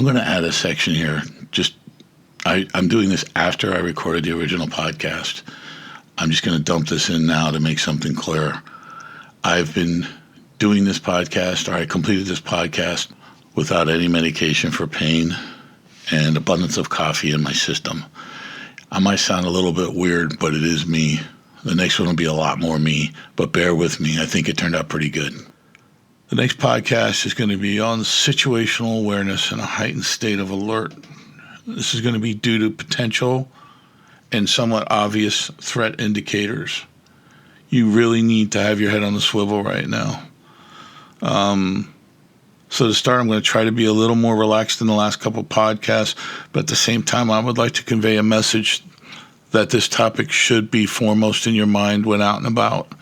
I'm going to add a section here. I'm doing this after I recorded the original podcast. I'm just going to dump this in now to make something clear. I've been doing this podcast, or I completed this podcast without any medication for pain and abundance of coffee in my system. I might sound a little bit weird, but it is me. The next one will be a lot more me, but bear with me. I think it turned out pretty good. The next podcast is going to be on situational awareness and a heightened state of alert. This is going to be due to potential and somewhat obvious threat indicators. You really need to have your head on the swivel right now. So to start, I'm going to try to be a little more relaxed than the last couple podcasts, but at the same time, I would like to convey a message that this topic should be foremost in your mind when out and about.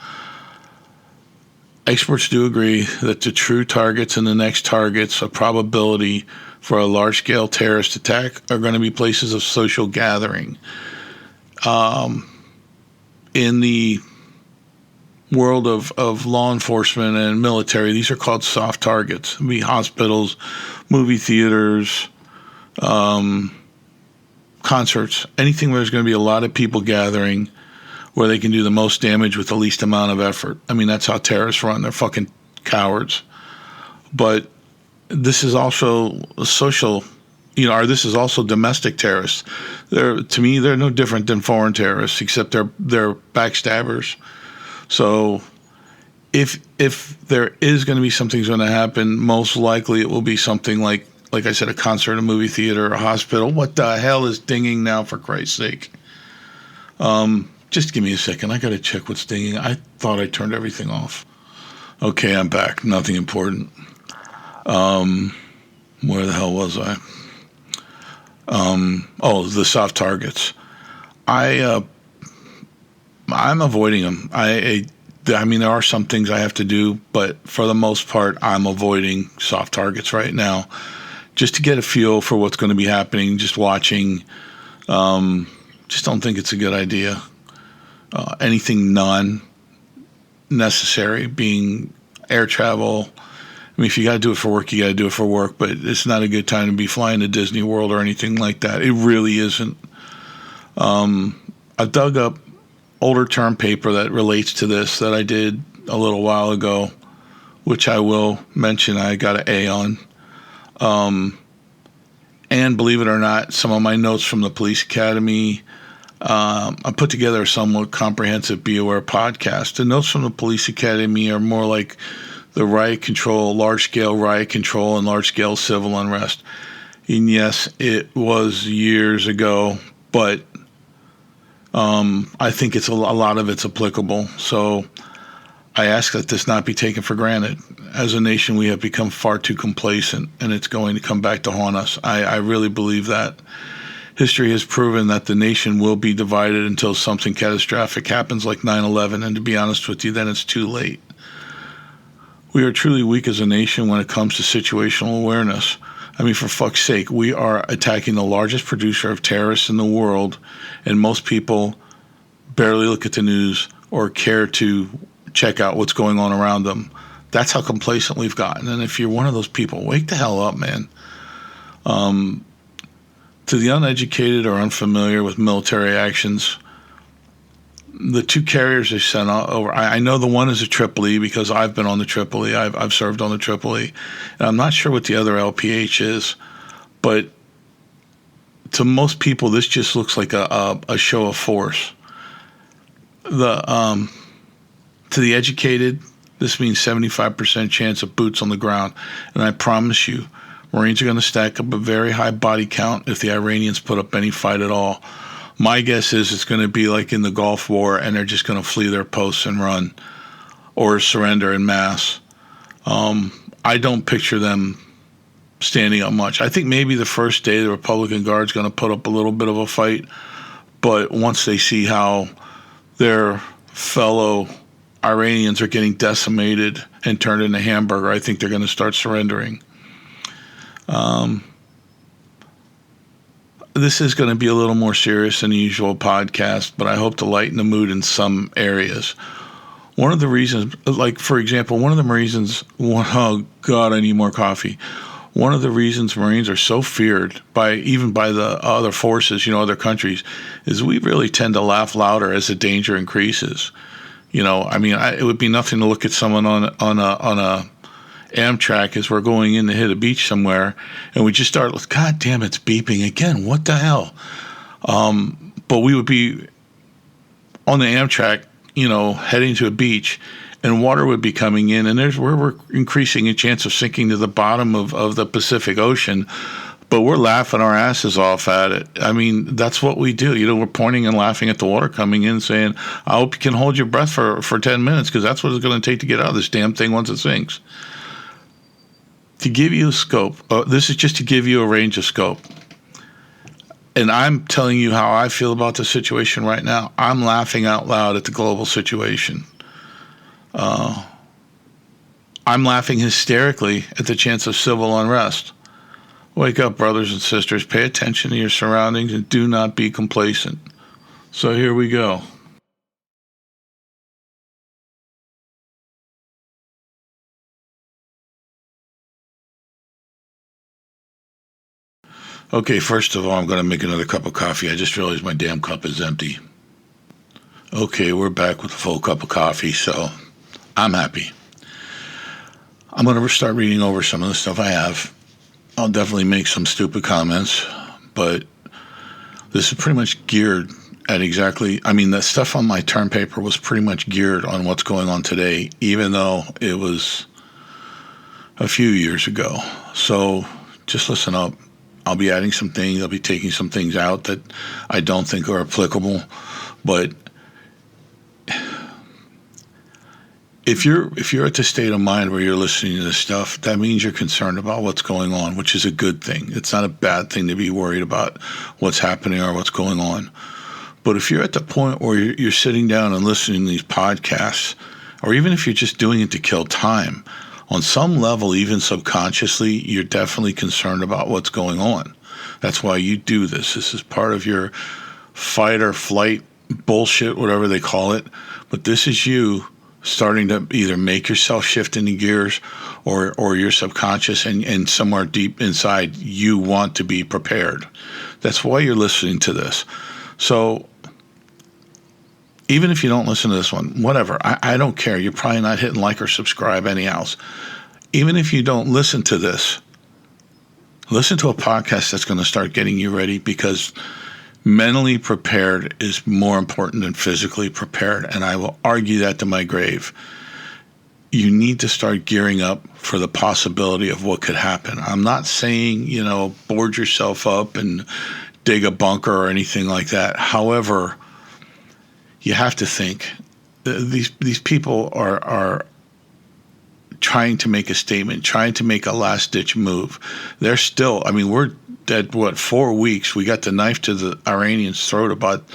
Experts do agree that the true targets and the next targets of probability for a large-scale terrorist attack are going to be places of social gathering. In the world of law enforcement and military, these are called soft targets. It'd be hospitals, movie theaters, concerts, anything where there's going to be a lot of people gathering where they can do the most damage with the least amount of effort. I mean, that's how terrorists run. They're fucking cowards. But this is also social, or this is also domestic terrorists. To me, they're no different than foreign terrorists, except they're backstabbers. So if there is going to be something that's going to happen, most likely it will be something like I said, a concert, a movie theater, a hospital. What the hell is dinging now, for Christ's sake? Just give me a second. I got to check what's dinging. I thought I turned everything off. Okay, I'm back. Nothing important. Where the hell was I? The soft targets. I'm avoiding them. I mean, there are some things I have to do, but for the most part, I'm avoiding soft targets right now, just to get a feel for what's going to be happening. Just watching. Just don't think it's a good idea. Anything non-necessary, being air travel. I mean, if you got to do it for work, you got to do it for work, but it's not a good time to be flying to Disney World or anything like that. It really isn't. I've dug up older term paper that relates to this that I did a little while ago, which I will mention I got an A on. And believe it or not, some of my notes from the police academy, I put together a somewhat comprehensive Be Aware podcast. The notes from the police academy are more like the riot control, large-scale riot control, and large-scale civil unrest. And yes, it was years ago, but I think a lot of it's applicable. So I ask that this not be taken for granted. As a nation, we have become far too complacent, and it's going to come back to haunt us. I really believe that. History has proven that the nation will be divided until something catastrophic happens like 9/11, and to be honest with you, then it's too late. We are truly weak as a nation when it comes to situational awareness. I mean, for fuck's sake, we are attacking the largest producer of terrorists in the world, and most people barely look at the news or care to check out what's going on around them. That's how complacent we've gotten. And if you're one of those people, wake the hell up, man. To the uneducated or unfamiliar with military actions, the two carriers they sent over, I know the one is a Tripoli because I've been on the Tripoli. I've served on the Tripoli. And I'm not sure what the other LPH is, but to most people, this just looks like a show of force. To the educated, this means 75% chance of boots on the ground. And I promise you, Marines are going to stack up a very high body count if the Iranians put up any fight at all. My guess is it's going to be like in the Gulf War, and they're just going to flee their posts and run or surrender en masse. I don't picture them standing up much. I think maybe the first day the Republican Guard's going to put up a little bit of a fight, but once they see how their fellow Iranians are getting decimated and turned into hamburger, I think they're going to start surrendering. This is going to be a little more serious than the usual podcast, but I hope to lighten the mood in some areas. One of the reasons, like, for example, oh, God, I need more coffee. one of the reasons Marines are so feared by the other forces, other countries, is we really tend to laugh louder as the danger increases. It would be nothing to look at someone on a Amtrak as we're going in to hit a beach somewhere, and we just start, God damn, it's beeping again. What the hell? But we would be on the Amtrak, heading to a beach, and water would be coming in, and there's where we're increasing a chance of sinking to the bottom of the Pacific Ocean. But we're laughing our asses off at it. That's what we do. We're pointing and laughing at the water coming in, saying, I hope you can hold your breath for 10 minutes, because that's what it's going to take to get out of this damn thing once it sinks. To give you a scope, this is just to give you a range of scope. And I'm telling you how I feel about the situation right now. I'm laughing out loud at the global situation. I'm laughing hysterically at the chance of civil unrest. Wake up, brothers and sisters. Pay attention to your surroundings and do not be complacent. So here we go. Okay, first of all, I'm going to make another cup of coffee. I just realized my damn cup is empty. Okay, we're back with a full cup of coffee, so I'm happy. I'm going to start reading over some of the stuff I have. I'll definitely make some stupid comments, but this is pretty much geared at that stuff on my term paper was pretty much geared on what's going on today, even though it was a few years ago. So just listen up. I'll be adding some things. I'll be taking some things out that I don't think are applicable. But if you're at the state of mind where you're listening to this stuff, that means you're concerned about what's going on, which is a good thing. It's not a bad thing to be worried about what's happening or what's going on. But if you're at the point where you're sitting down and listening to these podcasts, or even if you're just doing it to kill time, on some level, even subconsciously, you're definitely concerned about what's going on. That's why you do this. This is part of your fight or flight bullshit, whatever they call it. But this is you starting to either make yourself shift into gears or your subconscious and somewhere deep inside, you want to be prepared. That's why you're listening to this. So even if you don't listen to this one, whatever, I don't care. You're probably not hitting like or subscribe anyhow. Even if you don't listen to this, listen to a podcast that's going to start getting you ready, because mentally prepared is more important than physically prepared. And I will argue that to my grave. You need to start gearing up for the possibility of what could happen. I'm not saying, board yourself up and dig a bunker or anything like that. However, you have to think these people are trying to make a statement, trying to make a last-ditch move. They're still, we're at, 4 weeks? We got the knife to the Iranians' throat about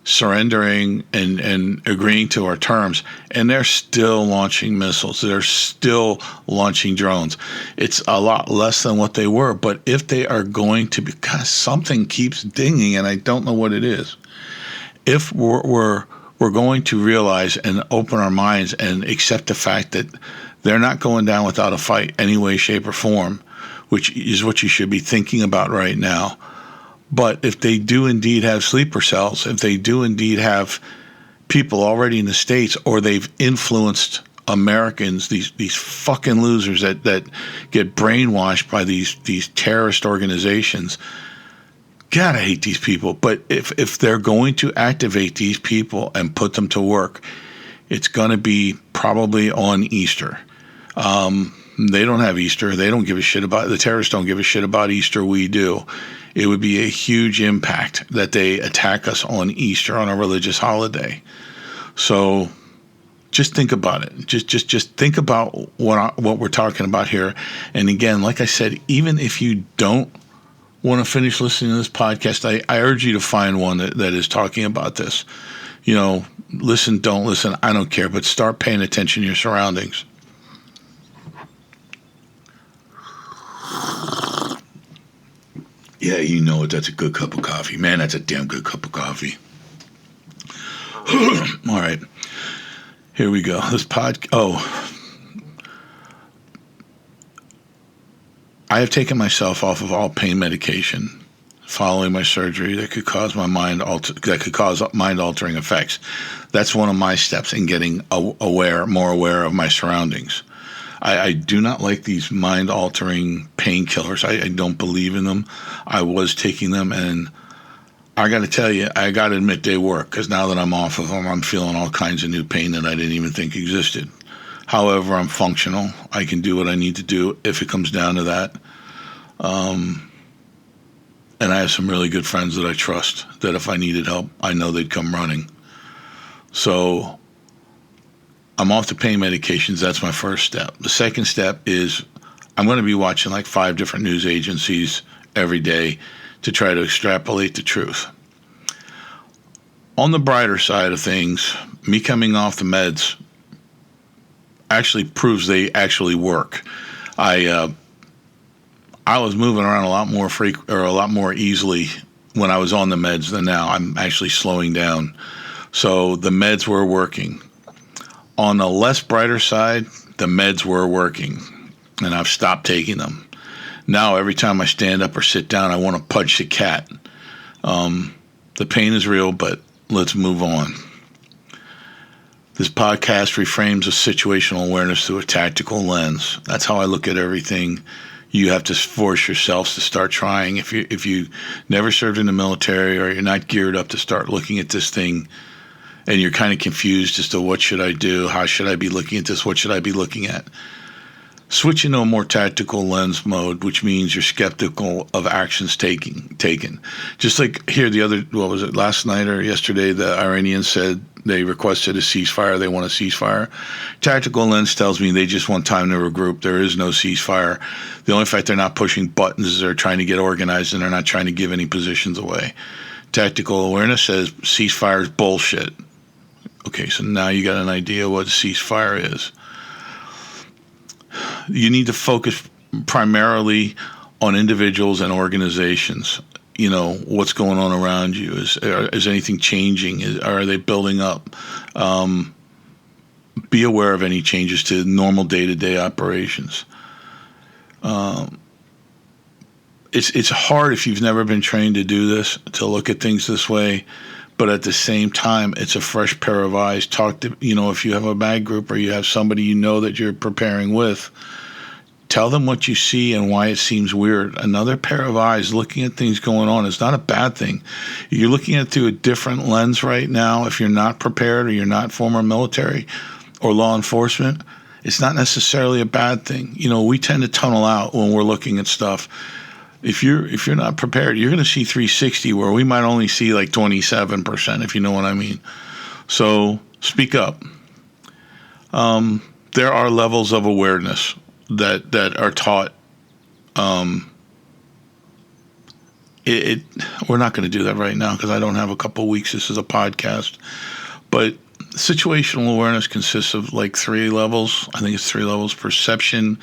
surrendering and agreeing to our terms, and they're still launching missiles. They're still launching drones. It's a lot less than what they were, but if they are going to be, because something keeps dinging, and I don't know what it is. If we're going to realize and open our minds and accept the fact that they're not going down without a fight any way, shape, or form, which is what you should be thinking about right now. But if they do indeed have sleeper cells, if they do indeed have people already in the States, or they've influenced Americans, these fucking losers that get brainwashed by these terrorist organizations, God, I hate these people. But if they're going to activate these people and put them to work, it's going to be probably on Easter. They don't have Easter. They don't give a shit about, the terrorists don't give a shit about Easter. We do. It would be a huge impact that they attack us on Easter, on a religious holiday. So just think about it. Just think about what we're talking about here. And again, like I said, even if you don't want to finish listening to this podcast, I urge you to find one that is talking about this. Listen, don't listen, I don't care, but start paying attention to your surroundings. Yeah, that's a good cup of coffee. Man, that's a damn good cup of coffee. All right. Here we go. I I have taken myself off of all pain medication following my surgery that could cause mind altering effects. That's one of my steps in getting more aware of my surroundings. I do not like these mind altering painkillers. I don't believe in them. I was taking them, and I got to tell you, I got to admit they work, because now that I'm off of them, I'm feeling all kinds of new pain that I didn't even think existed. However, I'm functional. I can do what I need to do if it comes down to that. And I have some really good friends that I trust, that if I needed help, I know they'd come running. So I'm off the pain medications. That's my first step. The second step is I'm going to be watching like 5 different news agencies every day to try to extrapolate the truth. On the brighter side of things, me coming off the meds actually proves they actually work. I was moving around a lot more easily when I was on the meds than now. I'm actually slowing down. So the meds were working. On the less brighter side, the meds were working, and I've stopped taking them. Now every time I stand up or sit down, I want to punch the cat. The pain is real, but let's move on. This podcast reframes a situational awareness through a tactical lens. That's how I look at everything. You have to force yourselves to start trying. If you never served in the military, or you're not geared up to start looking at this thing, and you're kind of confused as to what should I do, how should I be looking at this, what should I be looking at, switch into a more tactical lens mode, which means you're skeptical of actions taken. Just like here last night or yesterday, the Iranians said they requested a ceasefire. They want a ceasefire. Tactical lens tells me they just want time to regroup. There is no ceasefire. The only fact they're not pushing buttons is they're trying to get organized, and they're not trying to give any positions away. Tactical awareness says ceasefire is bullshit. Okay, so now you got an idea what a ceasefire is. You need to focus primarily on individuals and organizations. You know, what's going on around you? Is anything changing? Are they building up? Be aware of any changes to normal day-to-day operations. It's hard if you've never been trained to do this, to look at things this way. But at the same time, it's a fresh pair of eyes. Talk to, if you have a mag group or you have somebody you know that you're preparing with, tell them what you see and why it seems weird. Another pair of eyes looking at things going on is not a bad thing. You're looking at it through a different lens right now. If you're not prepared, or you're not former military or law enforcement, it's not necessarily a bad thing. We tend to tunnel out when we're looking at stuff. If you're not prepared, you're going to see 360 where we might only see like 27%, if you know what I mean. So speak up. There are levels of awareness that are taught. We're not going to do that right now because I don't have a couple weeks. This is a podcast. But situational awareness consists of like 3 levels. I think it's 3 levels: perception,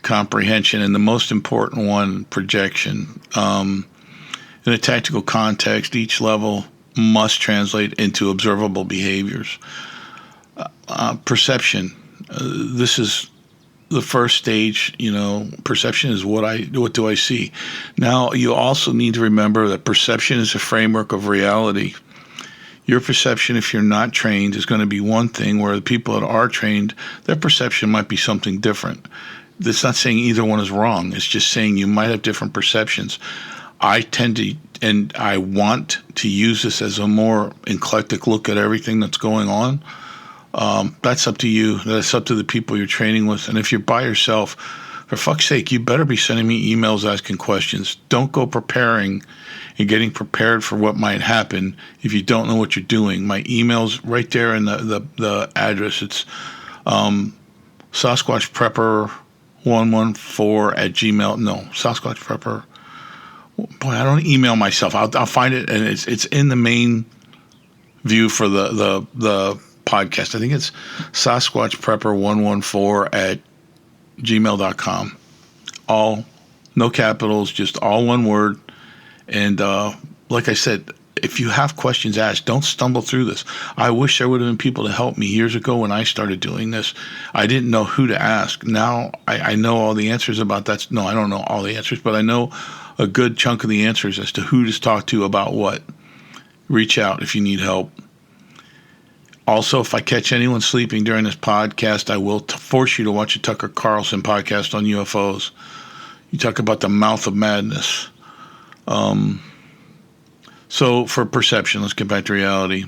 comprehension, and the most important one, projection. In a tactical context, each level must translate into observable behaviors. Perception. This is the first stage. Perception is what do I see. Now, you also need to remember that perception is a framework of reality. Your perception, if you're not trained, is going to be one thing, where the people that are trained, their perception might be something different. That's not saying either one is wrong. It's just saying you might have different perceptions. I tend to, and I want to use this as a more eclectic look at everything that's going on. That's up to you. That's up to the people you're training with. And if you're by yourself, for fuck's sake, you better be sending me emails asking questions. Don't go preparing and getting prepared for what might happen if you don't know what you're doing. My email's right there in the address. It's Sasquatch Prepper 114@gmail. No, Sasquatch Prepper. Boy, I don't email myself. I'll find it, and it's in the main view for the podcast. I think it's Sasquatch Prepper 114@gmail.com. All no capitals, just all one word. And like I said, if you have questions, ask. Don't stumble through this. I wish there would have been people to help me years ago when I started doing this. I didn't know who to ask. Now I know all the answers about that. No, I don't know all the answers, but I know a good chunk of the answers as to who to talk to about what. Reach out if you need help. Also, if I catch anyone sleeping during this podcast, I will force you to watch a Tucker Carlson podcast on UFOs. You talk about the mouth of madness. So for perception, let's get back to reality.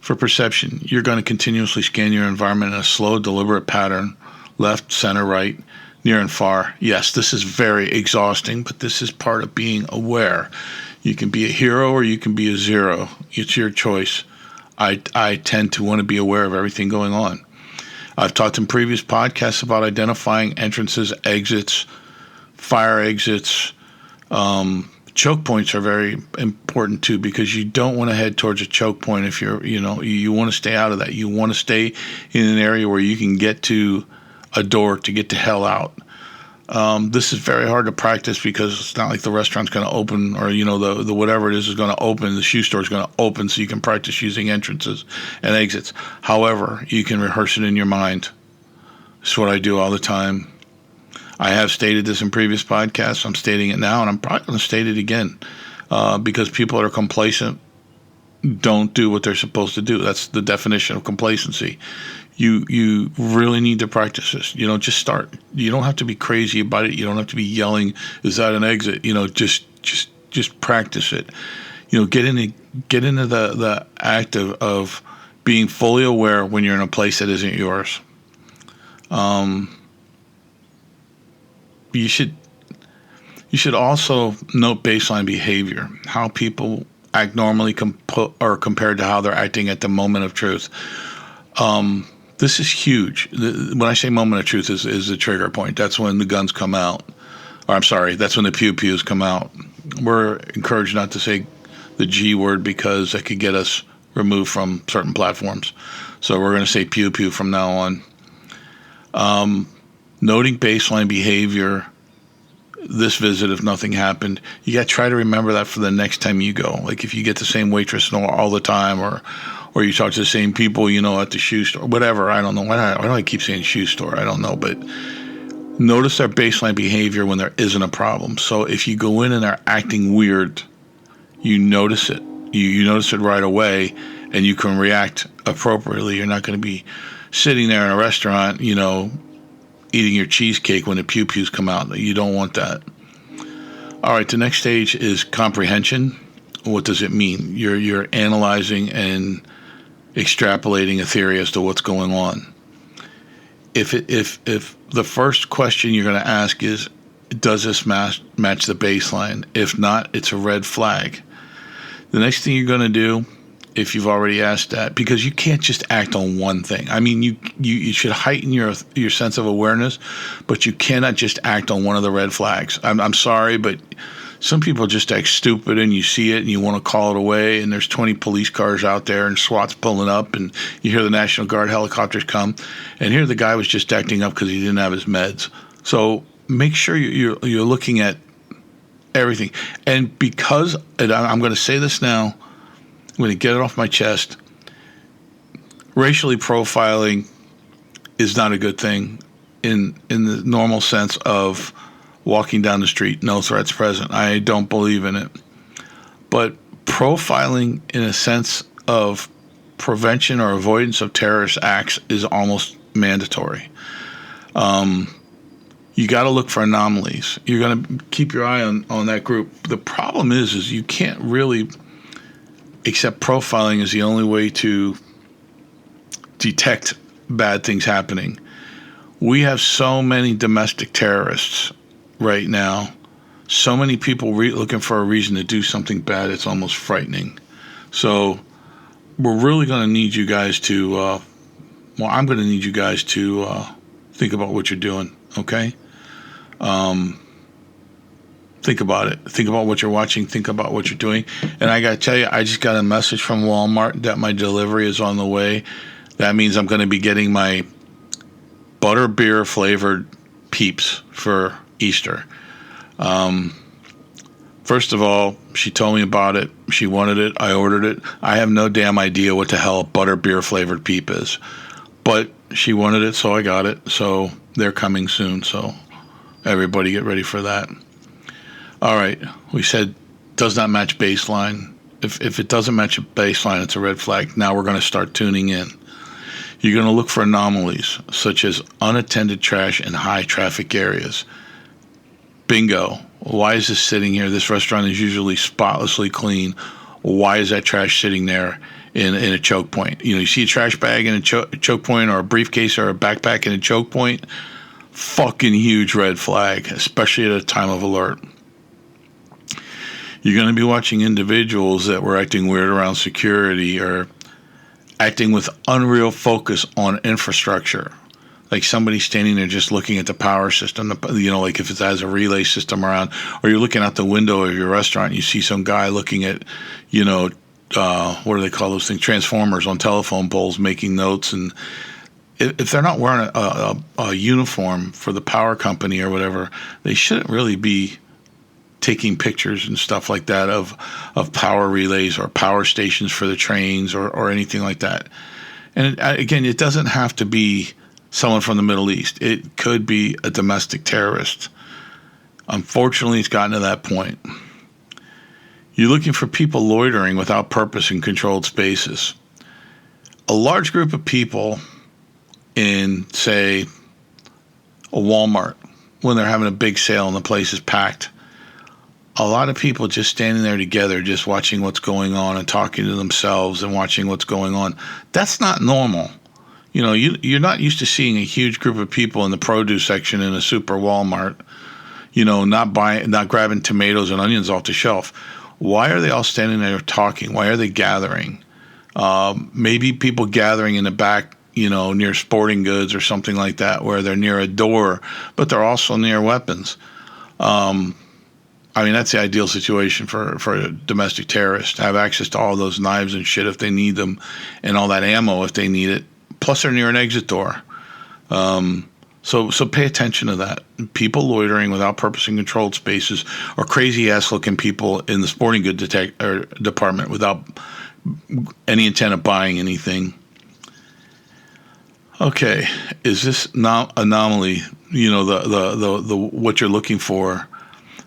For perception, you're going to continuously scan your environment in a slow, deliberate pattern, left, center, right, near and far. Yes, this is very exhausting, but this is part of being aware. You can be a hero or you can be a zero. It's your choice. I tend to want to be aware of everything going on. I've talked in previous podcasts about identifying entrances, exits, fire exits. Choke points are very important too, because you don't want to head towards a choke point if you want to stay out of that. You want to stay in an area where you can get to a door to get the hell out. This is very hard to practice because it's not like the restaurant's going to open, or the whatever it is going to open. The shoe store is going to open, so you can practice using entrances and exits. However, you can rehearse it in your mind. It's what I do all the time. I have stated this in previous podcasts. I'm stating it now, and I'm probably going to state it again because people that are complacent don't do what they're supposed to do. That's the definition of complacency. You really need to practice this. Just start. You don't have to be crazy about it. You don't have to be yelling, "Is that an exit?" Just practice it. Get into the act of being fully aware when you're in a place that isn't yours. You should also note baseline behavior, how people act normally compared to how they're acting at the moment of truth. This is huge. When I say moment of truth is the trigger point. That's when the guns come out. Or I'm sorry, that's when the pew-pews come out. We're encouraged not to say the G word because that could get us removed from certain platforms. So we're going to say pew-pew from now on. Noting baseline behavior, this visit, if nothing happened, you got to try to remember that for the next time you go. Like if you get the same waitress all the time, or you talk to the same people, at the shoe store, whatever. I don't know. Why do I keep saying shoe store? I don't know. But notice their baseline behavior when there isn't a problem. So if you go in and they're acting weird, you notice it. You notice it right away, and you can react appropriately. You're not going to be sitting there in a restaurant, eating your cheesecake when the pew-pews come out. You don't want that. All right, the next stage is comprehension. What does it mean? You're analyzing and extrapolating a theory as to what's going on. If the first question you're going to ask is, does this match the baseline? If not, it's a red flag. The next thing you're going to do, if you've already asked that, because you can't just act on one thing. I mean, you should heighten your sense of awareness, but you cannot just act on one of the red flags. I'm sorry, but some people just act stupid, and you see it and you want to call it away, and there's 20 police cars out there and SWAT's pulling up, and you hear the National Guard helicopters come, and here the guy was just acting up because he didn't have his meds. So make sure you're looking at everything. And because, and I'm going to say this now, I'm going to get it off my chest. Racially profiling is not a good thing in the normal sense of walking down the street, no threats present. I don't believe in it. But profiling in a sense of prevention or avoidance of terrorist acts is almost mandatory. You got to look for anomalies. You're going to keep your eye on that group. The problem is you can't really, except profiling is the only way to detect bad things happening. We have so many domestic terrorists right now, so many people looking for a reason to do something bad, it's almost frightening. So we're really going to need you guys to, I'm going to need you guys to think about what you're doing, okay? Think about it. Think about what you're watching. Think about what you're doing. And I got to tell you, I just got a message from Walmart that my delivery is on the way. That means I'm going to be getting my butterbeer flavored Peeps for Easter. First of all, she told me about it. She wanted it. I ordered it. I have no damn idea what the hell butterbeer flavored peep is, but she wanted it, so I got it. So they're coming soon. So everybody get ready for that. All right. We said does not match baseline. If it doesn't match a baseline, it's a red flag. Now we're going to start tuning in. You're going to look for anomalies, such as unattended trash in high traffic areas. Bingo. Why is this sitting here? This restaurant is usually spotlessly clean. Why is that trash sitting there in a choke point? You see a trash bag in a choke point, or a briefcase or a backpack in a choke point? Fucking huge red flag, especially at a time of alert. You're going to be watching individuals that were acting weird around security or acting with unreal focus on infrastructure. Like somebody standing there just looking at the power system, like if it has a relay system around, or you're looking out the window of your restaurant, you see some guy looking at, what do they call those things? Transformers on telephone poles making notes. And if they're not wearing a uniform for the power company or whatever, they shouldn't really be taking pictures and stuff like that of power relays or power stations for the trains or anything like that. And again, it doesn't have to be someone from the Middle East. It could be a domestic terrorist. Unfortunately, it's gotten to that point. You're looking for people loitering without purpose in controlled spaces. A large group of people in, say, a Walmart, when they're having a big sale and the place is packed, a lot of people just standing there together, just watching what's going on and talking to themselves and watching what's going on. That's not normal. You're not used to seeing a huge group of people in the produce section in a super Walmart, not grabbing tomatoes and onions off the shelf. Why are they all standing there talking? Why are they gathering? Maybe people gathering in the back, near sporting goods or something like that, where they're near a door, but they're also near weapons. That's the ideal situation for a domestic terrorist, to have access to all those knives and shit if they need them, and all that ammo if they need it. Plus, they're near an exit door. So pay attention to that. People loitering without purpose in controlled spaces, or crazy-ass looking people in the sporting good department without any intent of buying anything. Okay, is this anomaly, the what you're looking for,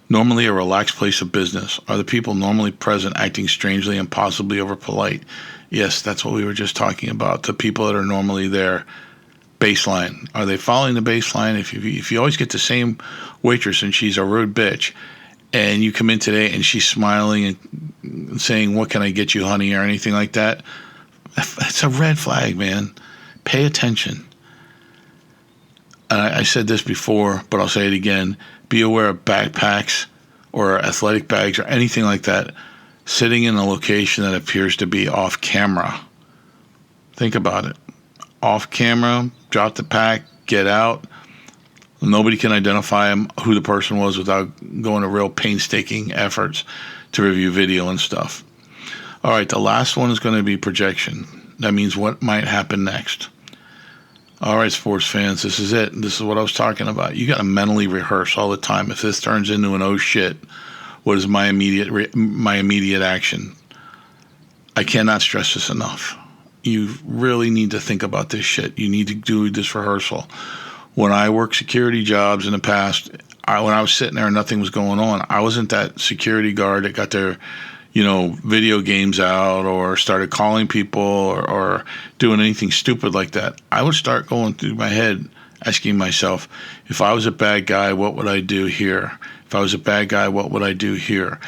normally a relaxed place of business? Are the people normally present acting strangely and possibly over polite? Yes, that's what we were just talking about. The people that are normally there, baseline. Are they following the baseline? If you always get the same waitress and she's a rude bitch, and you come in today and she's smiling and saying, "What can I get you, honey?" or anything like that, it's a red flag, man. Pay attention. I said this before, but I'll say it again. Be aware of backpacks or athletic bags or anything like that sitting in a location that appears to be off camera. Think about it. Off camera, drop the pack, get out. Nobody can identify who the person was without going to real painstaking efforts to review video and stuff. All right, the last one is going to be projection. That means what might happen next. All right, sports fans, this is it. This is what I was talking about. You got to mentally rehearse all the time. If this turns into an oh shit, what is my immediate action? I cannot stress this enough. You really need to think about this shit. You need to do this rehearsal. When I worked security jobs in the past, when I was sitting there and nothing was going on, I wasn't that security guard that got their video games out or started calling people or doing anything stupid like that. I would start going through my head, asking myself, if I was a bad guy, what would I do here? If I was a bad guy, what would I do here?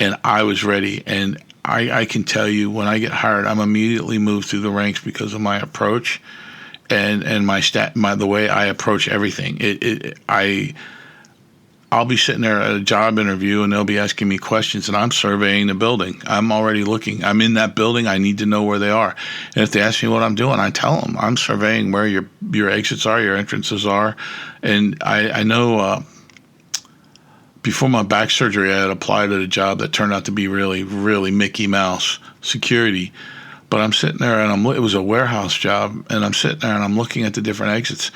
And I was ready. And I can tell you, when I get hired, I'm immediately moved through the ranks because of my approach and the way I approach everything. I'll be sitting there at a job interview and they'll be asking me questions and I'm surveying the building. I'm already looking. I'm in that building. I need to know where they are. And if they ask me what I'm doing, I tell them I'm surveying where your exits are, your entrances are. And I know before my back surgery, I had applied at a job that turned out to be really, really Mickey Mouse security. But I'm sitting there and it was a warehouse job, and I'm sitting there and I'm looking at the different exits.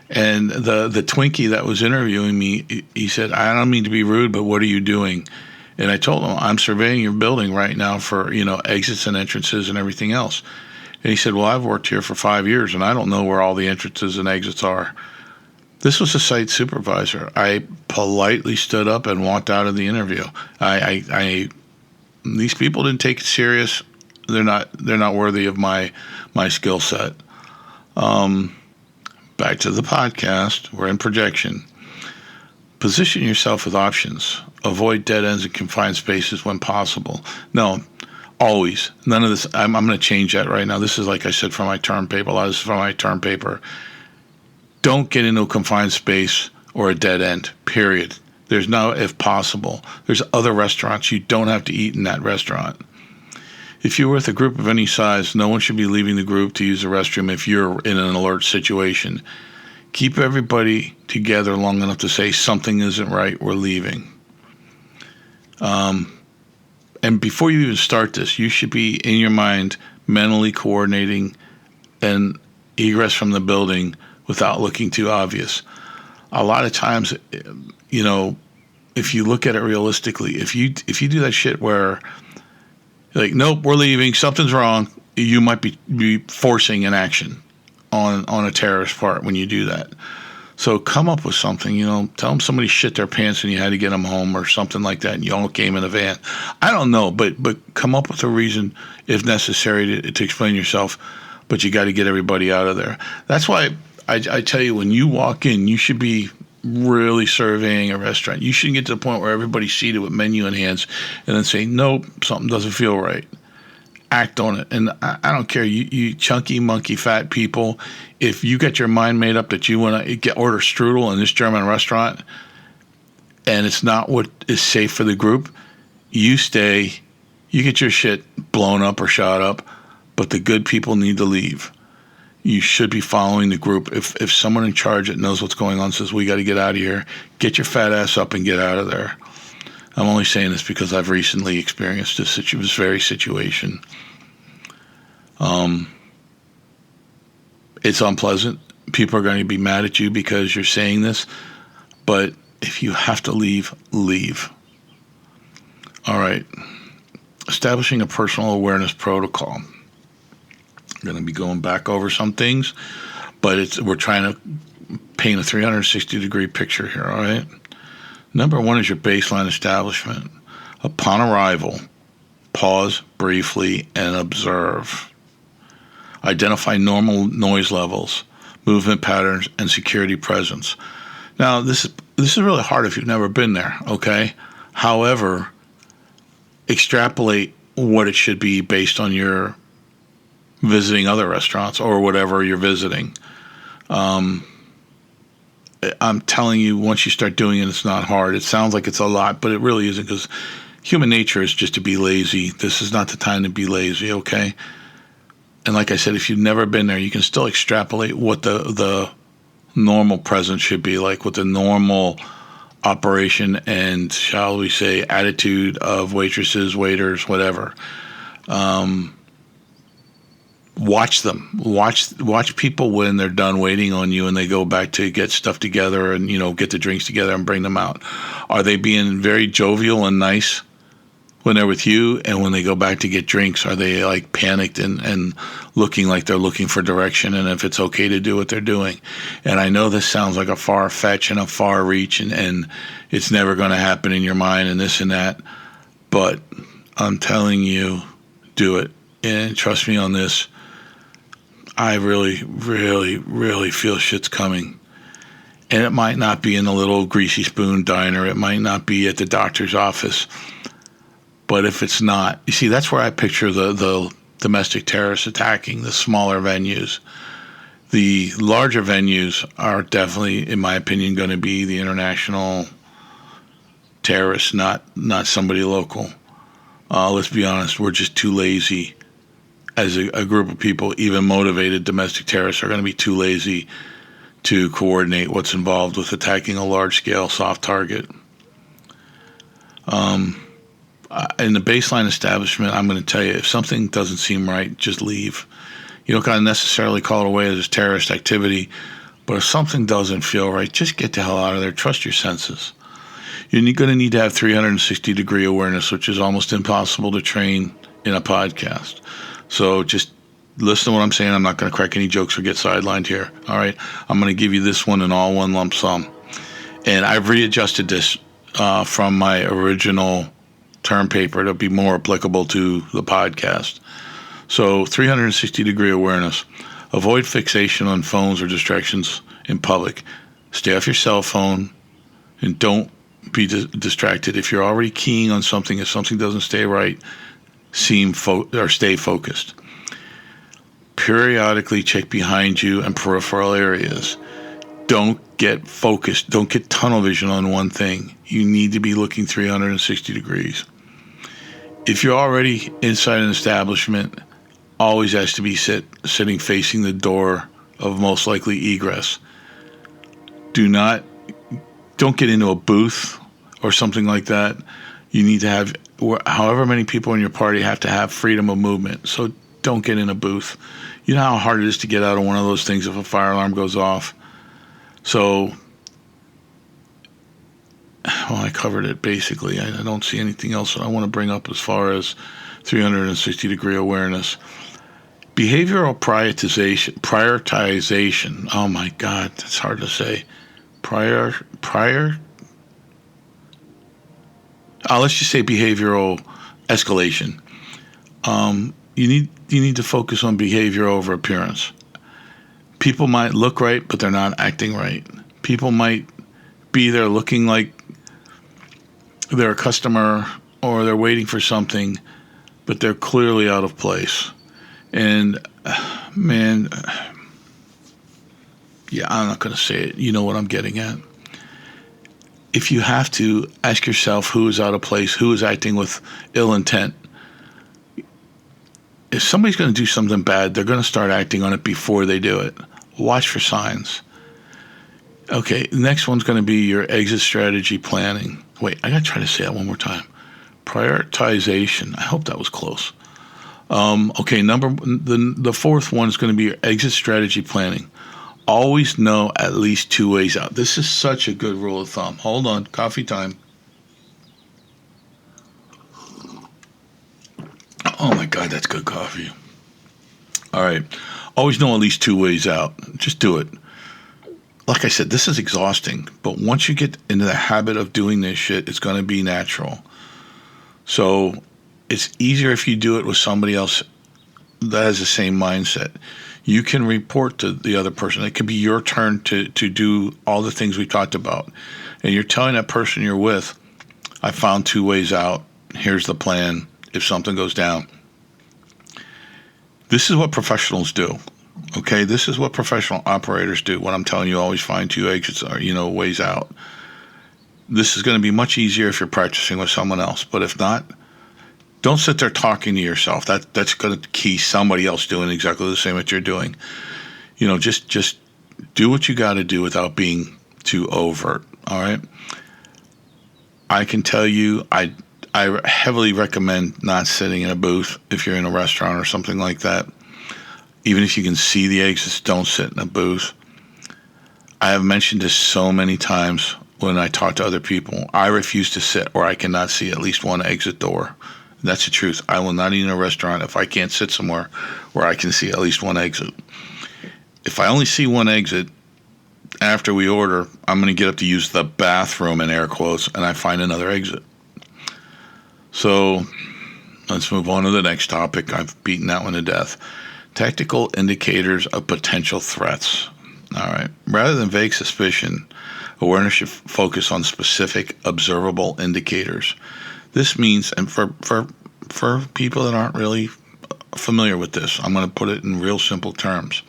And the Twinkie that was interviewing me, he said, "I don't mean to be rude, but what are you doing?" And I told him, I'm surveying your building right now for, exits and entrances and everything else. And he said, well, I've worked here for 5 years and I don't know where all the entrances and exits are. This was a site supervisor. I politely stood up and walked out of the interview. These people didn't take it serious. They're not worthy of my skill set. Back to the podcast. We're in projection. Position yourself with options. Avoid dead ends and confined spaces when possible. No, always. None of this. I'm going to change that right now. This is, like I said, from my term paper. A lot of this is from my term paper. Don't get into a confined space or a dead end, period. There's no if possible. There's other restaurants. You don't have to eat in that restaurant. If you're with a group of any size, no one should be leaving the group to use the restroom if you're in an alert situation. Keep everybody together long enough to say something isn't right, we're leaving. And before you even start this, you should be in your mind mentally coordinating an egress from the building without looking too obvious. A lot of times, if you look at it realistically, if you do that shit where, like, nope, we're leaving, something's wrong, you might be forcing an action on a terrorist part when you do that. So come up with something, tell them somebody shit their pants and you had to get them home or something like that and you all came in a van. I don't know, but come up with a reason, if necessary, to explain yourself, but you got to get everybody out of there. That's why I tell you, when you walk in, you should be really surveying a restaurant. You shouldn't get to the point where everybody's seated with menu in hands and then say, nope, something doesn't feel right. Act on it. And I don't care, you chunky, monkey, fat people, if you get your mind made up that you want to order strudel in this German restaurant and it's not what is safe for the group, you stay, you get your shit blown up or shot up, but the good people need to leave. You should be following the group. If someone in charge that knows what's going on says, we got to get out of here, get your fat ass up and get out of there. I'm only saying this because I've recently experienced this very situation. It's unpleasant. People are going to be mad at you because you're saying this, but if you have to leave, leave. All right. Establishing a personal awareness protocol. I'm going to be going back over some things, but we're trying to paint a 360-degree picture here, all right? Number one is your baseline establishment. Upon arrival, pause briefly and observe. Identify normal noise levels, movement patterns, and security presence. Now, this is really hard if you've never been there, okay? However, extrapolate what it should be based on your visiting other restaurants or whatever you're visiting. I'm telling you, once you start doing it, it's not hard. It sounds like it's a lot, but it really isn't, because human nature is just to be lazy. This is not the time to be lazy, okay? And like I said, if you've never been there, you can still extrapolate what the normal presence should be like, what the normal operation and, shall we say, attitude of waitresses, waiters, whatever. Watch them. Watch people when they're done waiting on you and they go back to get stuff together and, get the drinks together and bring them out. Are they being very jovial and nice when they're with you, and when they go back to get drinks, are they like panicked and looking like they're looking for direction and if it's okay to do what they're doing? And I know this sounds like a far fetch and a far reach and it's never going to happen in your mind and this and that, but I'm telling you, do it. And trust me on this, I really, really, really feel shit's coming. And it might not be in a little greasy spoon diner. It might not be at the doctor's office. But if it's not, you see, that's where I picture the domestic terrorists attacking the smaller venues. The larger venues are definitely, in my opinion, going to be the international terrorists, not somebody local. Let's be honest, we're just too lazy as a group of people. Even motivated domestic terrorists are going to be too lazy to coordinate what's involved with attacking a large-scale soft target. In the baseline establishment, I'm going to tell you, if something doesn't seem right, just leave. You don't got to necessarily call it away as terrorist activity, but if something doesn't feel right, just get the hell out of there. Trust your senses. You're going to need to have 360-degree awareness, which is almost impossible to train in a podcast. So just listen to what I'm saying. I'm not going to crack any jokes or get sidelined here. All right? I'm going to give you this one in all one lump sum. And I've readjusted this from my original term paper to be more applicable to the podcast. So 360-degree awareness. Avoid fixation on phones or distractions in public. Stay off your cell phone and don't be distracted. If you're already keying on something, if something doesn't stay right, stay focused. Periodically check behind you and peripheral areas. Don't get focused. Don't get tunnel vision on one thing. You need to be looking 360 degrees. If you're already inside an establishment, always has to be sitting facing the door of most likely egress. Don't get into a booth or something like that. You need to have, however many people in your party have to have freedom of movement. So don't get in a booth. You know how hard it is to get out of one of those things if a fire alarm goes off. So, I covered it basically. I don't see anything else that I want to bring up as far as 360-degree awareness. Behavioral prioritization. Oh my God, that's hard to say. Let's just say behavioral escalation. You need to focus on behavior over appearance. People might look right, but they're not acting right. People might be there looking like they're a customer or they're waiting for something, but they're clearly out of place. And man, I'm not going to say it. You know what I'm getting at. If you have to, ask yourself who is out of place, who is acting with ill intent. If somebody's going to do something bad, they're going to start acting on it before they do it. Watch for signs. Okay, the next one's going to be your exit strategy planning. Wait, I got to try to say that one more time. Prioritization. I hope that was close. Okay, the fourth one is going to be your exit strategy planning. Always know at least 2 ways out. This is such a good rule of thumb. Hold on, coffee time. Oh my God, that's good coffee. All right, always know at least 2 ways out. Just do it. Like I said, this is exhausting, but once you get into the habit of doing this shit, it's going to be natural. So it's easier if you do it with somebody else that has the same mindset. You can report to the other person. It could be your turn to do all the things we talked about. And you're telling that person you're with, I found 2 ways out. Here's the plan if something goes down. This is what professionals do. Okay, this is what professional operators do. When I'm telling you, always find 2 exits or, ways out. This is going to be much easier if you're practicing with someone else. But if not, don't sit there talking to yourself. That's going to key somebody else doing exactly the same that you're doing. Just do what you got to do without being too overt. All right. I can tell you, I heavily recommend not sitting in a booth if you're in a restaurant or something like that. Even if you can see the exits, don't sit in a booth. I have mentioned this so many times when I talk to other people. I refuse to sit or I cannot see at least one exit door. That's the truth. I will not eat in a restaurant if I can't sit somewhere where I can see at least one exit. If I only see one exit after we order, I'm going to get up to use the bathroom in air quotes, and I find another exit. So let's move on to the next topic. I've beaten that one to death. Tactical indicators of potential threats. All right. Rather than vague suspicion, awareness should focus on specific observable indicators. This means, and for people that aren't really familiar with this, I'm going to put it in real simple terms.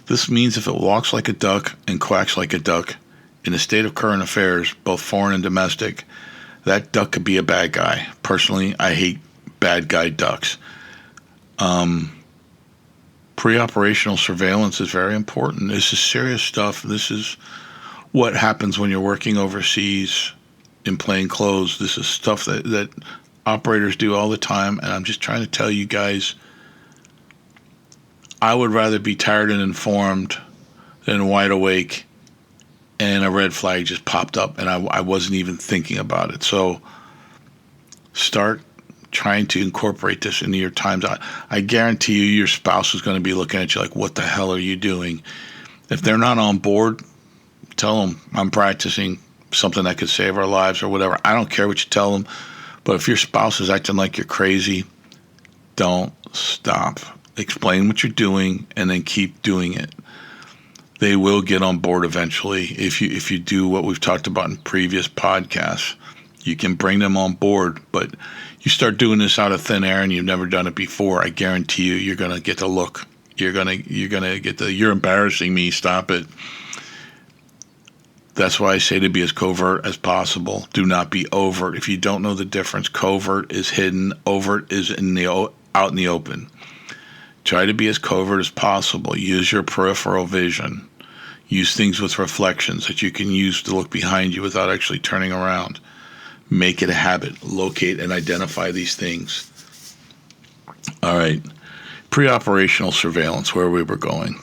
This means if it walks like a duck and quacks like a duck in a state of current affairs, both foreign and domestic, that duck could be a bad guy. Personally, I hate bad guy ducks. Pre-operational surveillance is very important. This is serious stuff. This is what happens when you're working overseas in plain clothes. This is stuff that operators do all the time, and I'm just trying to tell you guys, I would rather be tired and informed than wide awake and a red flag just popped up, and I wasn't even thinking about it. So start trying to incorporate this into your times. I guarantee you your spouse is going to be looking at you like, what the hell are you doing? If they're not on board, tell them, I'm practicing something that could save our lives or whatever. I don't care what you tell them. But if your spouse is acting like you're crazy, don't stop. Explain what you're doing and then keep doing it. They will get on board eventually. If you do what we've talked about in previous podcasts, you can bring them on board. But you start doing this out of thin air and you've never done it before, I guarantee you, you're going to get the look. You're gonna get the, you're embarrassing me, stop it. That's why I say to be as covert as possible. Do not be overt. If you don't know the difference, covert is hidden, overt is out in the open. Try to be as covert as possible. Use your peripheral vision. Use things with reflections that you can use to look behind you without actually turning around. Make it a habit. Locate and identify these things. All right. Pre-operational surveillance, where we were going.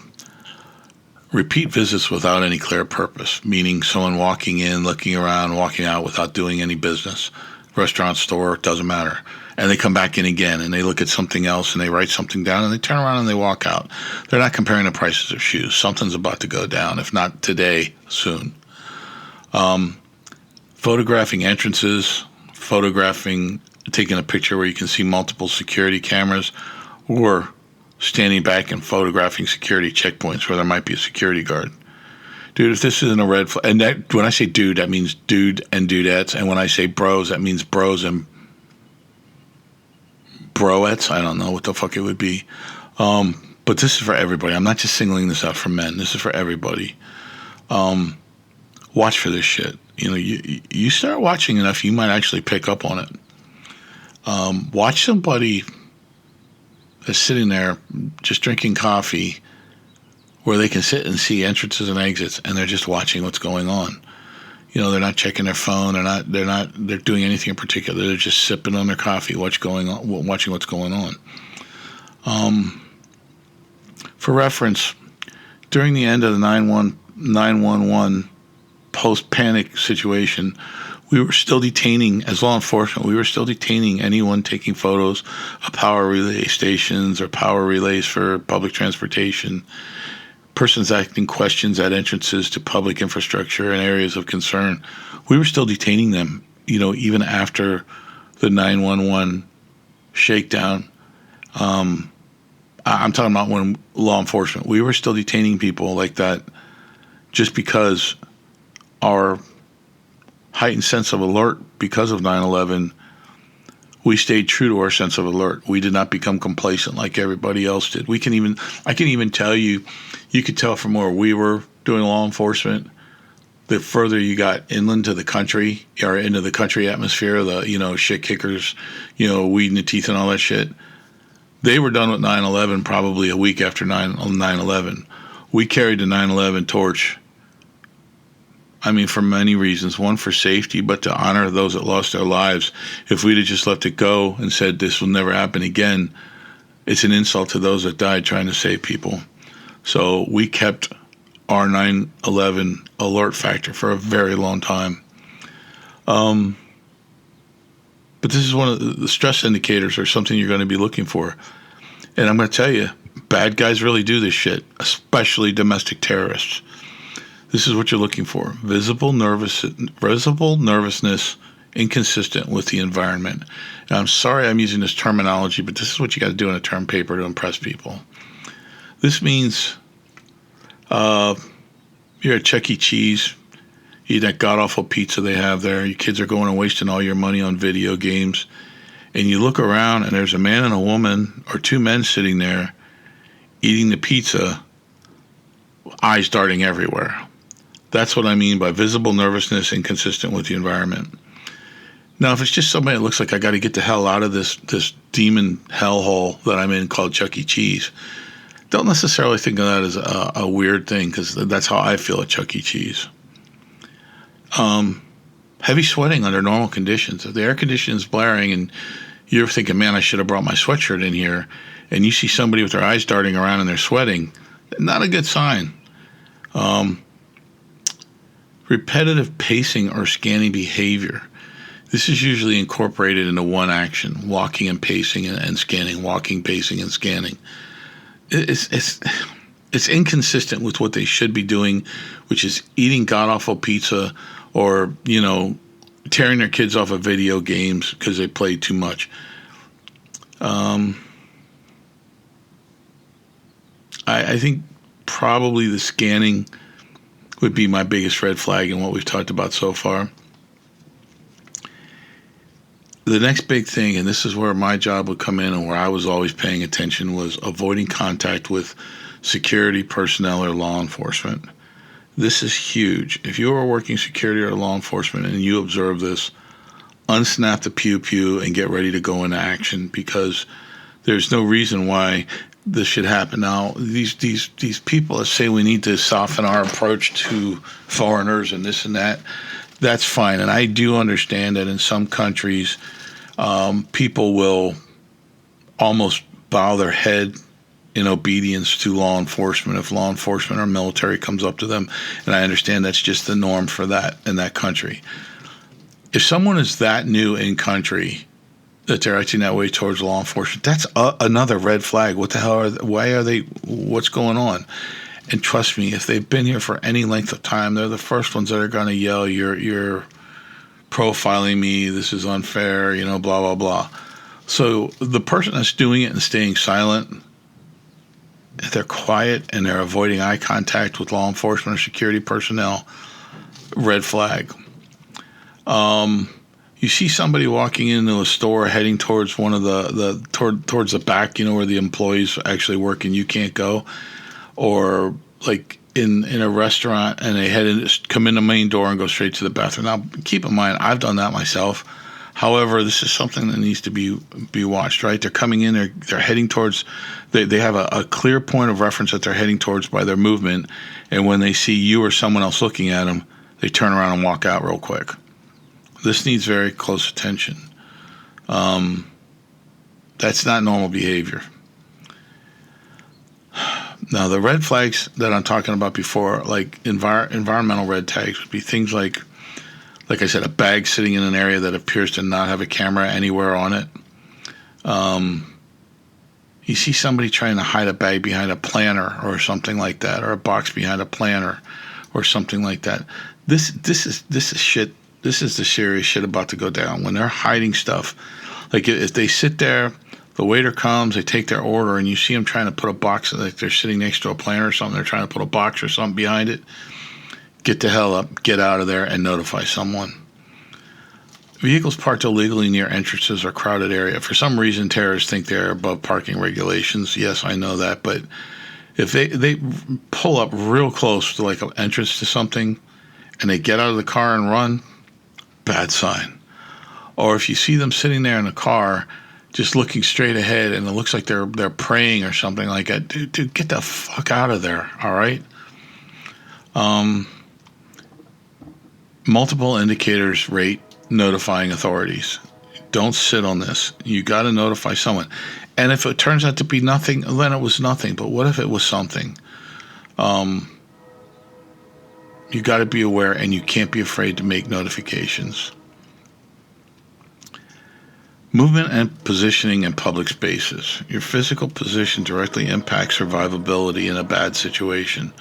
Repeat visits without any clear purpose, meaning someone walking in, looking around, walking out without doing any business. Restaurant, store, doesn't matter. And they come back in again and they look at something else and they write something down and they turn around and they walk out. They're not comparing the prices of shoes. Something's about to go down, if not today, soon. Photographing entrances, taking a picture where you can see multiple security cameras, or standing back and photographing security checkpoints where there might be a security guard. Dude, if this isn't a red flag, and that, when I say dude, that means dude and dudettes, and when I say bros, that means bros and broettes. I don't know what the fuck it would be. But this is for everybody. I'm not just singling this out for men. This is for everybody. Watch for this shit. You know, you start watching enough, you might actually pick up on it. Watch somebody that's sitting there just drinking coffee where they can sit and see entrances and exits and they're just watching what's going on. You know, they're not checking their phone, they're doing anything in particular. They're just sipping on their coffee, watching what's going on. For reference, during the end of the 911 post-panic situation, we were still detaining, as law enforcement, anyone taking photos of power relay stations or power relays for public transportation, persons asking questions at entrances to public infrastructure and areas of concern. We were still detaining them, you know, even after the 911 shakedown. I'm talking about when law enforcement, we were still detaining people like that just because our heightened sense of alert because of 9/11, we stayed true to our sense of alert. We did not become complacent like everybody else did. I can even tell you, you could tell from where we were doing law enforcement, the further you got inland to the country, or into the country atmosphere, the, you know, shit kickers, you know, weed in the teeth and all that shit, they were done with 9/11 probably a week after 9/11. We carried the 9/11 torch. I mean, for many reasons. One, for safety, but to honor those that lost their lives. If we'd have just let it go and said this will never happen again, it's an insult to those that died trying to save people. So we kept our 9/11 alert factor for a very long time. But this is one of the stress indicators, or something you're going to be looking for. And I'm going to tell you, bad guys really do this shit, especially domestic terrorists. This is what you're looking for. Visible nervousness inconsistent with the environment. And I'm sorry I'm using this terminology, but this is what you got to do in a term paper to impress people. This means you're at Chuck E. Cheese, you eat that god-awful pizza they have there, your kids are going and wasting all your money on video games, and you look around and there's a man and a woman, or two men sitting there eating the pizza, eyes darting everywhere. That's what I mean by visible nervousness inconsistent with the environment. Now, if it's just somebody that looks like I got to get the hell out of this demon hellhole that I'm in called Chuck E. Cheese, don't necessarily think of that as a weird thing, because that's how I feel at Chuck E. Cheese. Heavy sweating under normal conditions. If the air conditioning is blaring and you're thinking, man, I should have brought my sweatshirt in here, and you see somebody with their eyes darting around and they're sweating, not a good sign. Repetitive pacing or scanning behavior. This is usually incorporated into one action: walking and pacing and scanning, walking, pacing, and scanning. It's inconsistent with what they should be doing, which is eating god awful pizza, or tearing their kids off of video games because they play too much. I think probably the scanning would be my biggest red flag in what we've talked about so far. The next big thing, and this is where my job would come in and where I was always paying attention, was avoiding contact with security personnel or law enforcement. This is huge. If you are working security or law enforcement and you observe this, unsnap the pew and get ready to go into action, because there's no reason why this should happen. Now, these people that say we need to soften our approach to foreigners and this and that, that's fine. And I do understand that in some countries, people will almost bow their head in obedience to law enforcement if law enforcement or military comes up to them. And I understand that's just the norm for that in that country. If someone is that new in country that they're acting that way towards law enforcement, that's another red flag. What the hell why are they, what's going on? And trust me, if they've been here for any length of time, they're the first ones that are going to yell, you're profiling me, this is unfair, blah, blah, blah. So the person that's doing it and staying silent, if they're quiet and they're avoiding eye contact with law enforcement or security personnel, red flag. You see somebody walking into a store heading towards one of towards the back, where the employees actually work and you can't go, or like in a restaurant and they come in the main door and go straight to the bathroom. Now, keep in mind, I've done that myself. However, this is something that needs to be watched, right? They're coming in, they're heading towards, they have a clear point of reference that they're heading towards by their movement, and when they see you or someone else looking at them, they turn around and walk out real quick. This needs very close attention. That's not normal behavior. Now, the red flags that I'm talking about before, like environmental red tags, would be things like I said, a bag sitting in an area that appears to not have a camera anywhere on it. You see somebody trying to hide a bag behind a planter or something like that, or a box behind a planter or something like that. This is shit. This is the serious shit about to go down. When they're hiding stuff, like if they sit there, the waiter comes, they take their order, and you see them trying to put a box, like they're sitting next to a planter or something, they're trying to put a box or something behind it, get the hell up, get out of there, and notify someone. Vehicles parked illegally near entrances or crowded area. For some reason, terrorists think they're above parking regulations. Yes, I know that, but if they pull up real close to like an entrance to something and they get out of the car and run, bad sign. Or if you see them sitting there in a car just looking straight ahead and it looks like they're praying or something like that, dude, get the fuck out of there, all right? Multiple indicators rate notifying authorities. Don't sit on this. You got to notify someone. And if it turns out to be nothing, then it was nothing. But what if it was something? You got to be aware, and you can't be afraid to make notifications. Movement and positioning in public spaces. Your physical position directly impacts survivability in a bad situation.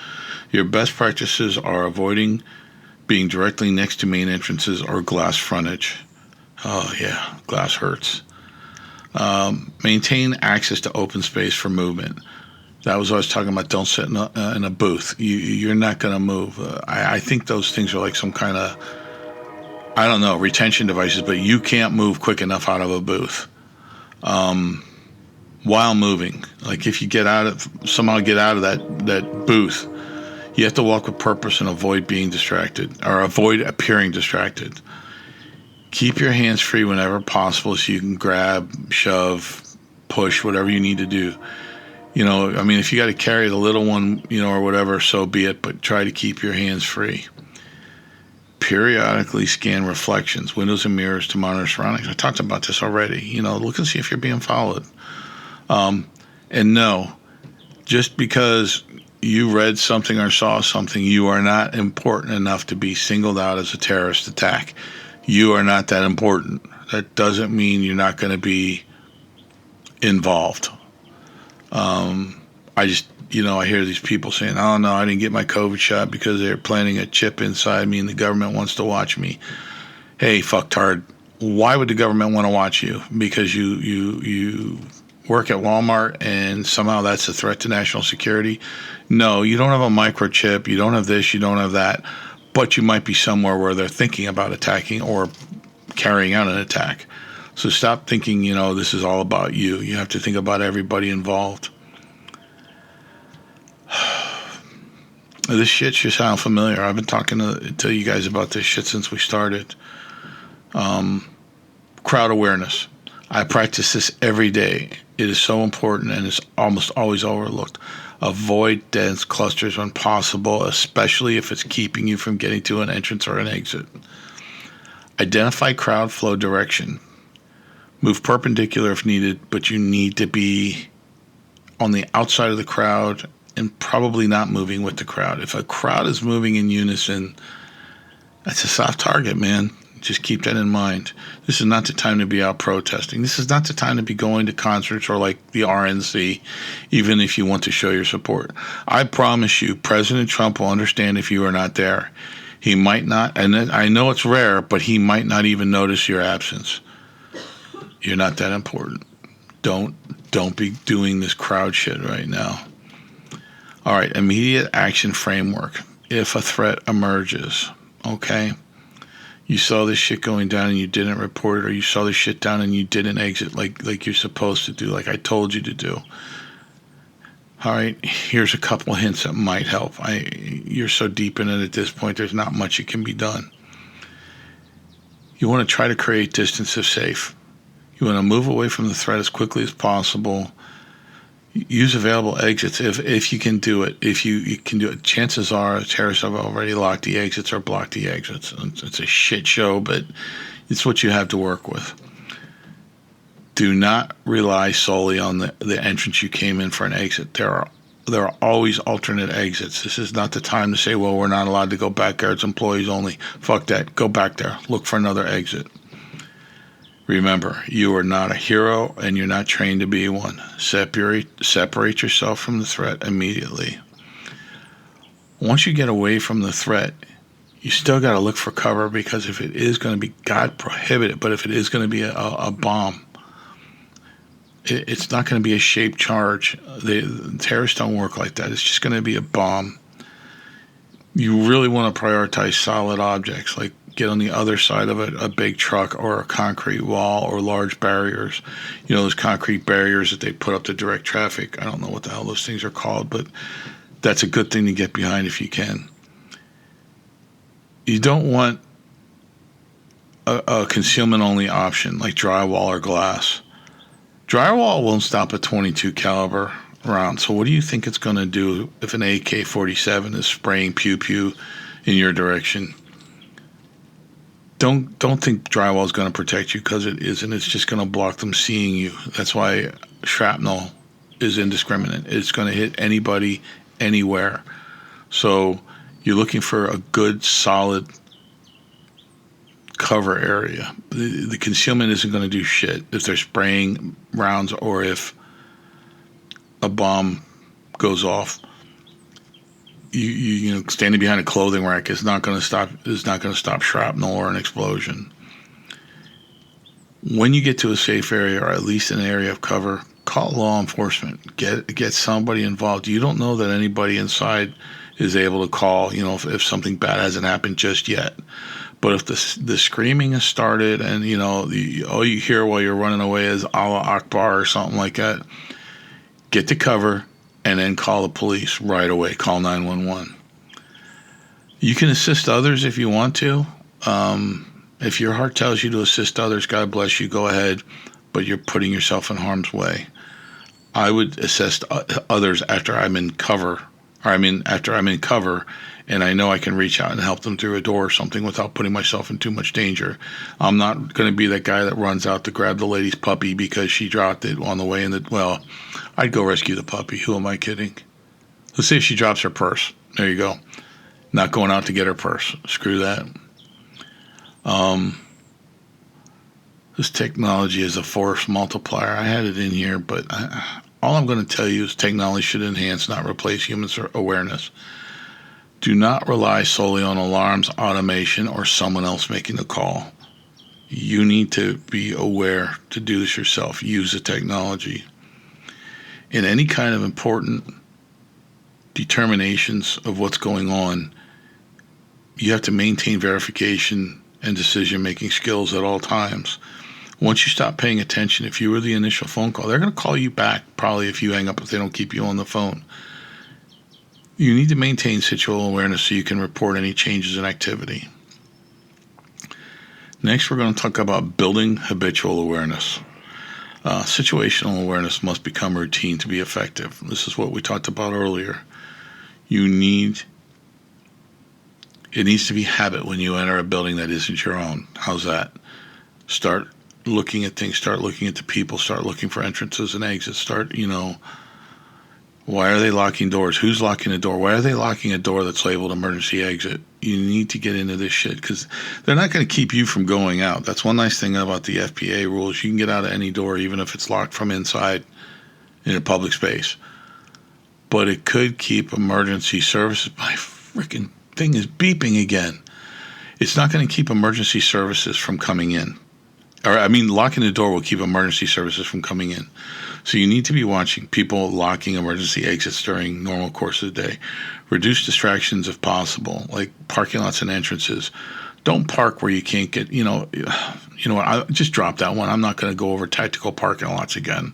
Your best practices are avoiding being directly next to main entrances or glass frontage. Oh yeah, glass hurts. Maintain access to open space for movement. That was what I was talking about. Don't sit in a booth. You're not going to move. I think those things are like some kind of, I don't know, retention devices, but you can't move quick enough out of a booth while moving. Like if you somehow get out of that booth, you have to walk with purpose and avoid being distracted, or avoid appearing distracted. Keep your hands free whenever possible so you can grab, shove, push, whatever you need to do. If you got to carry the little one, or whatever, so be it, but try to keep your hands free. Periodically scan reflections, windows and mirrors to monitor surroundings. I talked about this already. Look and see if you're being followed. And no, just because you read something or saw something, you are not important enough to be singled out as a terrorist attack. You are not that important. That doesn't mean you're not going to be involved. I just, I hear these people saying, oh no, I didn't get my COVID shot because they're planting a chip inside me and the government wants to watch me. Hey, fucktard, why would the government want to watch you? Because you work at Walmart and somehow that's a threat to national security? No, you don't have a microchip, you don't have this, you don't have that, but you might be somewhere where they're thinking about attacking or carrying out an attack. So stop thinking, this is all about you. You have to think about everybody involved. This shit should sound familiar. I've been talking to you guys about this shit since we started. Crowd awareness. I practice this every day. It is so important and it's almost always overlooked. Avoid dense clusters when possible, especially if it's keeping you from getting to an entrance or an exit. Identify crowd flow direction. Move perpendicular if needed, but you need to be on the outside of the crowd and probably not moving with the crowd. If a crowd is moving in unison, that's a soft target, man. Just keep that in mind. This is not the time to be out protesting. This is not the time to be going to concerts or like the RNC, even if you want to show your support. I promise you, President Trump will understand if you are not there. He might not, and I know it's rare, but he might not even notice your absence. You're not that important. Don't be doing this crowd shit right now. All right, immediate action framework. If a threat emerges, okay? You saw this shit going down and you didn't report it, or you saw this shit down and you didn't exit like you're supposed to do, like I told you to do. All right, here's a couple of hints that might help. You're so deep in it at this point, there's not much that can be done. You want to try to create distance if safe. You want to move away from the threat as quickly as possible. Use available exits if you can do it. If you can do it, chances are terrorists have already locked the exits or blocked the exits. It's a shit show, but it's what you have to work with. Do not rely solely on the entrance you came in for an exit. There are always alternate exits. This is not the time to say, well, we're not allowed to go back there. It's employees only. Fuck that. Go back there. Look for another exit. Remember, you are not a hero and you're not trained to be one. Separate yourself from the threat immediately. Once you get away from the threat, you still got to look for cover, because if it is going to be, God prohibit it, but if it is going to be a bomb, it's not going to be a shaped charge. The terrorists don't work like that. It's just going to be a bomb. You really want to prioritize solid objects, like get on the other side of a big truck or a concrete wall or large barriers. Those concrete barriers that they put up to direct traffic. I don't know what the hell those things are called, but that's a good thing to get behind if you can. You don't want a concealment-only option like drywall or glass. Drywall won't stop a .22 caliber round, so what do you think it's going to do if an AK-47 is spraying pew-pew in your direction? Don't think drywall is going to protect you, because it isn't. It's just going to block them seeing you. That's why shrapnel is indiscriminate. It's going to hit anybody, anywhere. So you're looking for a good, solid cover area. The concealment isn't going to do shit if they're spraying rounds or if a bomb goes off. You standing behind a clothing rack is not going to stop shrapnel or an explosion. When you get to a safe area, or at least an area of cover, call law enforcement. Get somebody involved. You don't know that anybody inside is able to call. If something bad hasn't happened just yet. But if the screaming has started and all you hear while you're running away is Allah Akbar or something like that, get to cover. And then call the police right away. Call 911. You can assist others if you want to. If your heart tells you to assist others, God bless you, go ahead. But you're putting yourself in harm's way. I would assist others after I'm in cover. After I'm in cover and I know I can reach out and help them through a door or something without putting myself in too much danger. I'm not going to be that guy that runs out to grab the lady's puppy because she dropped it on the way in I'd go rescue the puppy. Who am I kidding? Let's say she drops her purse. There you go. Not going out to get her purse. Screw that. This technology is a force multiplier. I had it in here, but all I'm going to tell you is technology should enhance, not replace human awareness. Do not rely solely on alarms, automation, or someone else making the call. You need to be aware to do this yourself. Use the technology. In any kind of important determinations of what's going on, you have to maintain verification and decision-making skills at all times. Once you stop paying attention, if you were the initial phone call, they're going to call you back probably if you hang up, if they don't keep you on the phone. You need to maintain situational awareness so you can report any changes in activity. Next, we're going to talk about building habitual awareness. Situational awareness must become routine to be effective. This is what we talked about earlier. It needs to be habit when you enter a building that isn't your own. How's that? Start looking at things, start looking at the people, start looking for entrances and exits, why are they locking doors? Who's locking the door? Why are they locking a door that's labeled emergency exit? You need to get into this shit because they're not going to keep you from going out. That's one nice thing about the FPA rules. You can get out of any door even if it's locked from inside in a public space. But it could keep emergency services. My freaking thing is beeping again. It's not going to keep emergency services from coming in. Locking the door will keep emergency services from coming in. So you need to be watching people locking emergency exits during normal course of the day. Reduce distractions if possible, like parking lots and entrances. Don't park where you can't get, I just dropped that one. I'm not going to go over tactical parking lots again.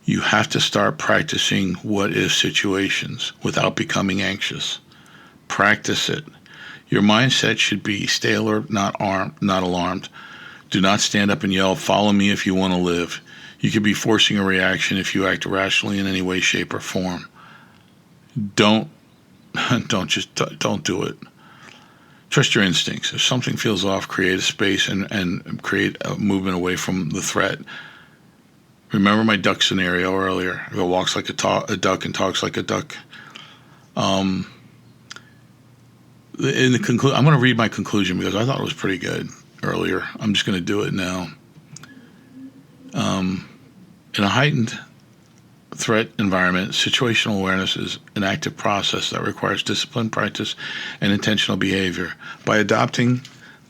You have to start practicing what if situations without becoming anxious. Practice it. Your mindset should be stay alert, not alarmed. Do not stand up and yell, follow me if you want to live. You could be forcing a reaction if you act irrationally in any way, shape, or form. Don't do it. Trust your instincts. If something feels off, create a space and create a movement away from the threat. Remember my duck scenario earlier. If it walks like a duck and talks like a duck. In the I'm going to read my conclusion because I thought it was pretty good earlier. I'm just going to do it now. In a heightened threat environment, situational awareness is an active process that requires discipline, practice, and intentional behavior. By adopting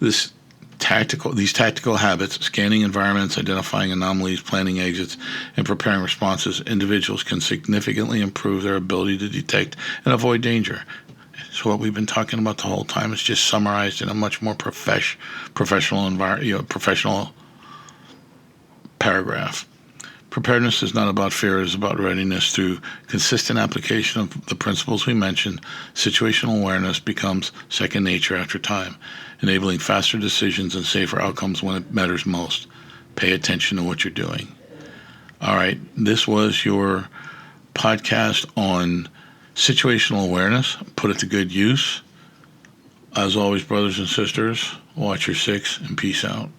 these tactical habits, scanning environments, identifying anomalies, planning exits, and preparing responses, individuals can significantly improve their ability to detect and avoid danger. So what we've been talking about the whole time is just summarized in a much more professional environment, professional paragraph. Preparedness is not about fear, it is about readiness. Through consistent application of the principles we mentioned, situational awareness becomes second nature after time, enabling faster decisions and safer outcomes when it matters most. Pay attention to what you're doing. All right, this was your podcast on situational awareness. Put it to good use. As always, brothers and sisters, watch your six and peace out.